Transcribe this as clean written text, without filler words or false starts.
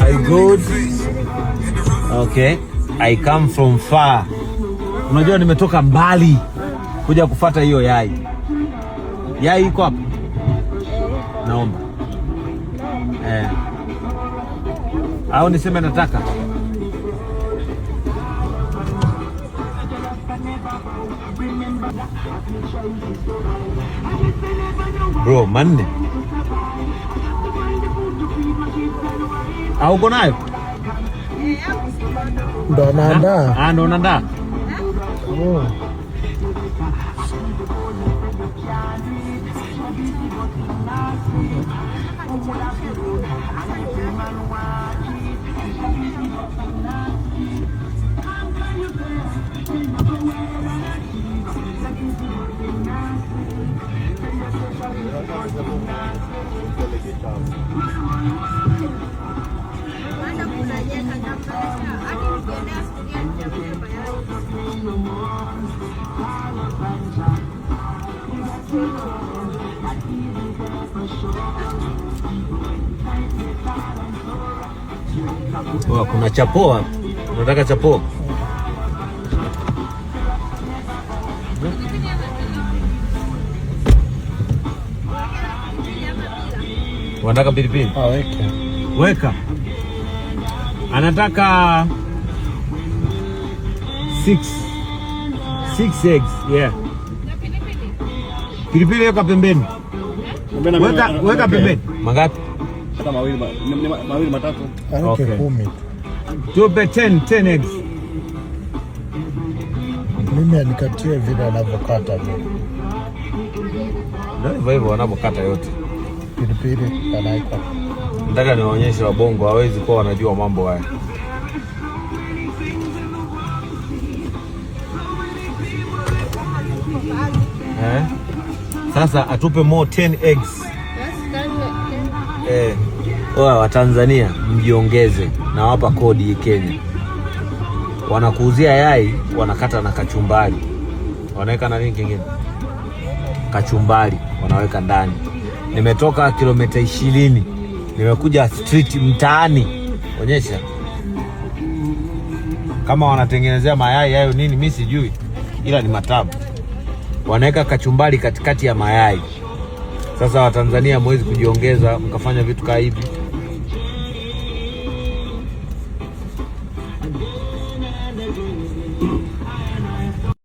I good. Okay. I come from far. Unajua nimetoka mbali kuja kufuata hiyo yai. Yai iko hapa? Naomba. Au niseme nataka? Bro, manne. Au uko nayo? Ndo naandaa. Ndo naandaa. Oh. Kuna chapoa. Unataka chapoa? Unataka pilipili? Weka. Anataka 6 eggs, yeah. Pilipili weka pembeni. Weka pembeni. Mangapi? Hata mawili matatu. Okay. 10. Tupe 10 eggs. Mimi anikatie vile anavyokata vile. Ndio hivyo wanavyokata yote. Pilipili anaika. Nataka niwaonyeshe wabongo hawezi kuwa wanajua mambo haya. Sasa atupe more 10 eggs. Wa Tanzania mjiongeze na wapa kodi Kenya. Wanakuuzia yai, wanakata na kachumbari. Wanaweka na nini kingine? Kachumbari wanaweka ndani. Nimetoka kilomita 20. Nimekuja street mtaani. Onyesha. Kama wanatengenezea mayai hayo nini mimi sijui. Ila ni matamu. Wanaweka kachumbari katikati ya mayai. Sasa Watanzania mwezi kujiongeza mkafanya vitu kama hivi.